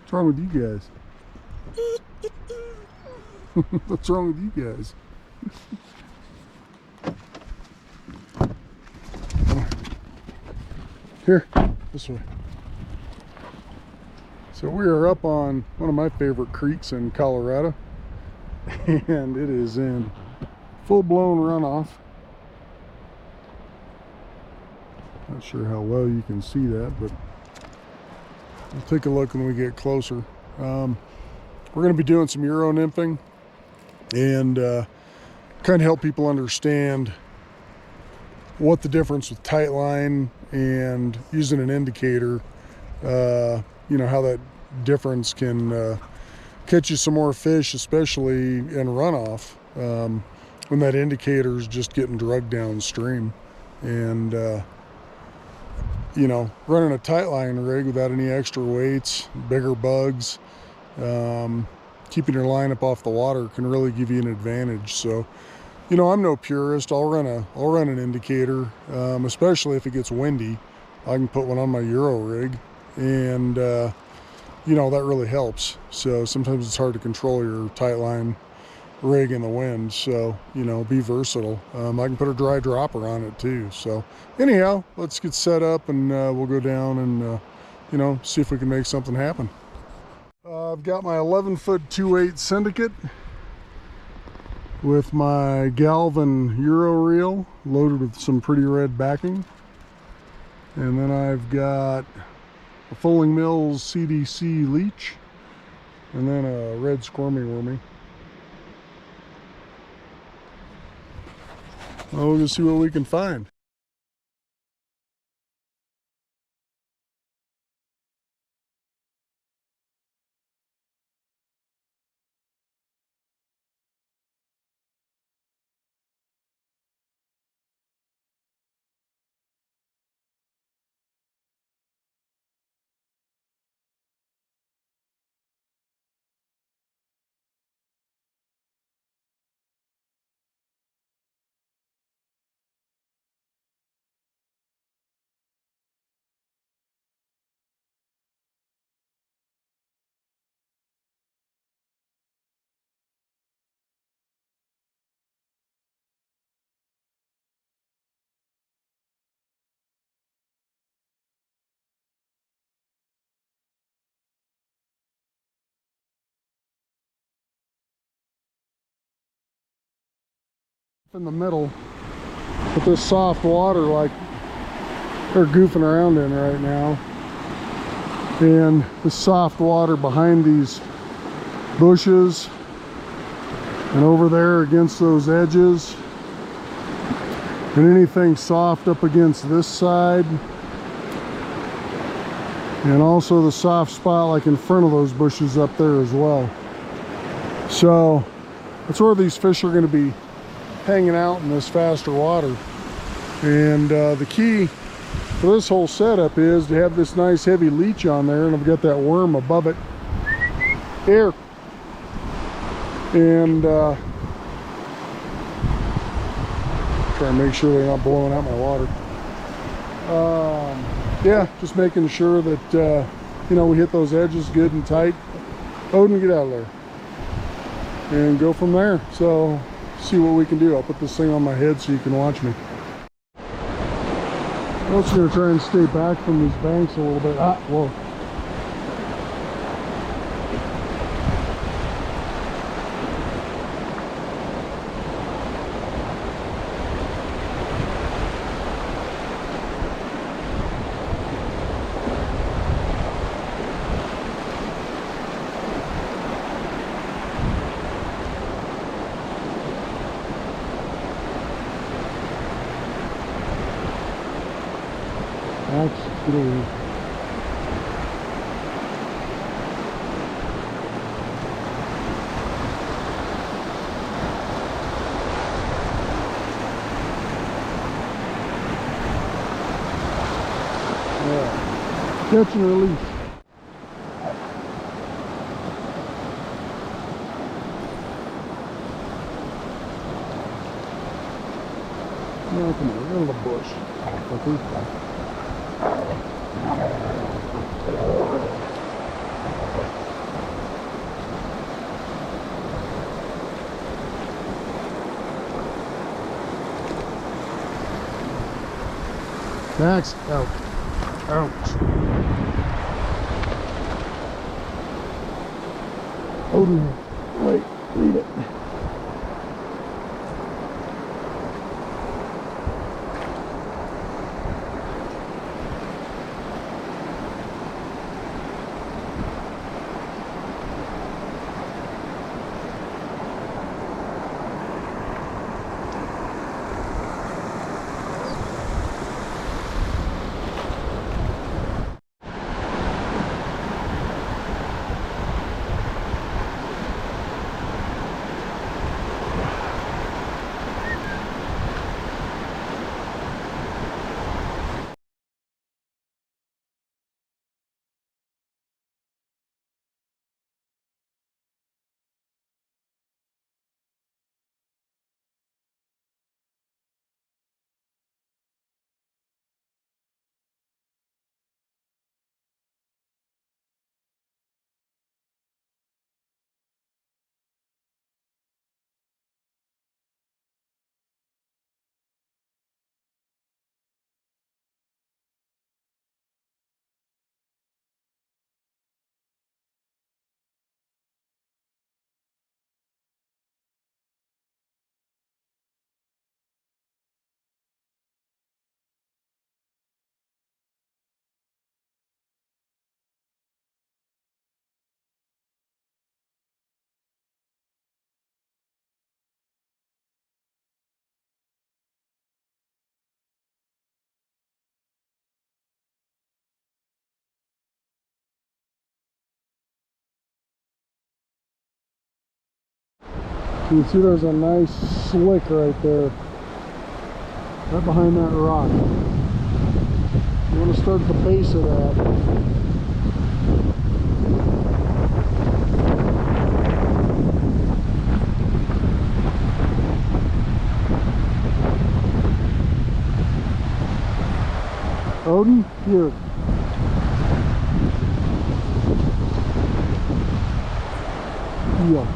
What's wrong with you guys? What's wrong with you guys? Here, this way. So we are up on one of my favorite creeks in Colorado, and it is in full-blown runoff. Not sure how well you can see that, but we'll take a look when we get closer. We're going to be doing some Euro nymphing and kind of help people understand what the difference with tight line and using an indicator, you know, how that difference can catch you some more fish, especially in runoff, when that indicator is just getting drugged downstream. And you know, running a tight line rig without any extra weights, bigger bugs, keeping your line up off the water can really give you an advantage. So, you know, I'm no purist. I'll run an indicator, especially if it gets windy. I can put one on my Euro rig, and you know, that really helps. So sometimes it's hard to control your tight line rig in the wind, so, you know, be versatile. I can put a dry dropper on it too. So anyhow, let's get set up, and we'll go down and you know, see if we can make something happen. I've got my 11-foot 2/8 syndicate with my Galvin Euro reel loaded with some pretty red backing, and then I've got a Fulling Mills CDC leech, and then a red squirmy wormy. Well, we'll just see what we can find. In the middle with this soft water like they're goofing around in right now, and the soft water behind these bushes and over there against those edges, and anything soft up against this side, and also the soft spot like in front of those bushes up there as well. So that's where these fish are going to be hanging out in this faster water. And the key for this whole setup is to have this nice heavy leech on there, and I've got that worm above it here, and try and make sure they're not blowing out my water. Yeah, just making sure that you know, we hit those edges good and tight. Odin, get out of there, and go from there. So see what we can do. I'll put this thing on my head so you can watch me. I'm also going to try and stay back from these banks a little bit. Whoa. Absolutely. Yeah. Catch and release. No, come on, get in the bush. Okay. Max, out. Ouch. Odin, wait, leave it. You can see there's a nice slick right there, right behind that rock. You want to start at the base of that. Odin, here. Yeah.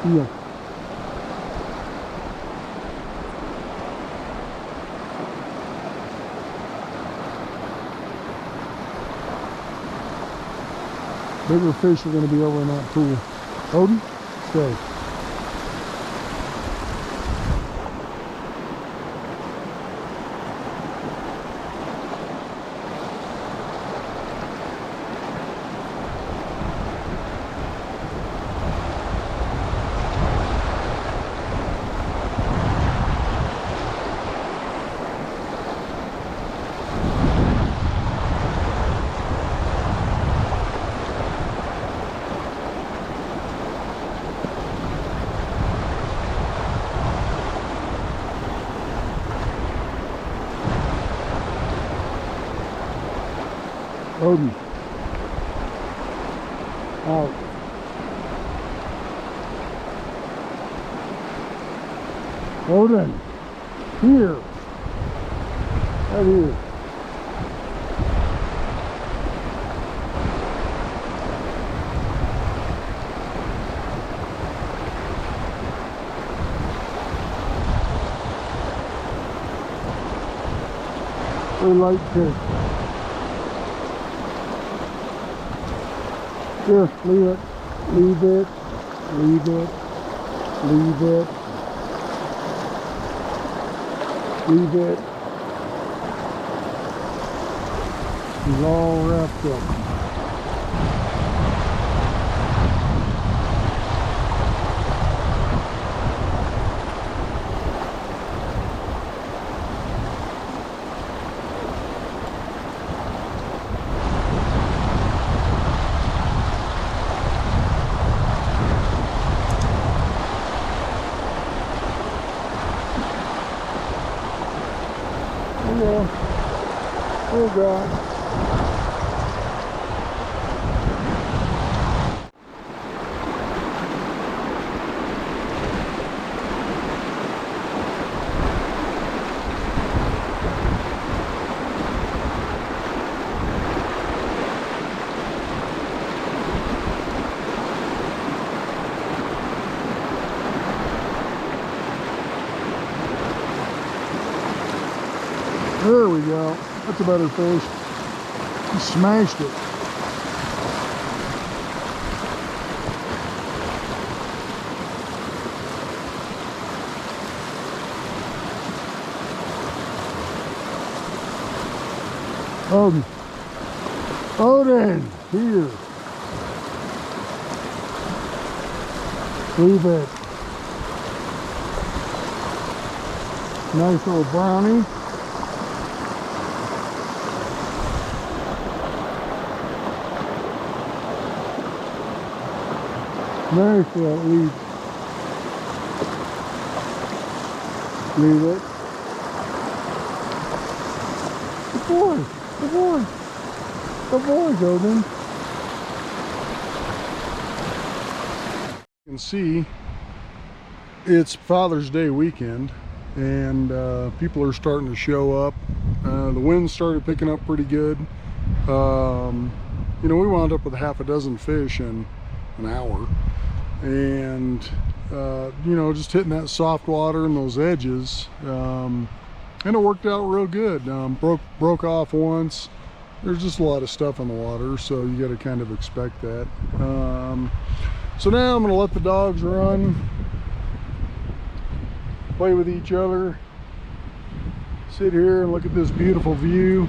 Yeah. Bigger fish are going to be over in that pool. Odin, stay. Odin. Out. Odin. Here. Right here. Very light fish. Here, leave it, leave it, leave it, leave it, leave it. He's all wrapped up. Oh God. There we go. That's a better fish. He smashed it. Odin, here. Leave it. Nice little brownie. Nice little lead. Leave it. Good boy. Good boy. Good boy, Odin. You can see it's Father's Day weekend, and people are starting to show up. The wind started picking up pretty good. You know, we wound up with half a dozen fish in an hour, and you know, just hitting that soft water and those edges, and it worked out real good. Broke off once. There's just a lot of stuff on the water, so you got to kind of expect that. So now I'm going to let the dogs run, play with each other, sit here and look at this beautiful view,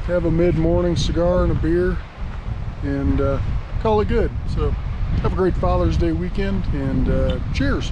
have a mid-morning cigar and a beer, and call it good. So have a great Father's Day weekend, and cheers.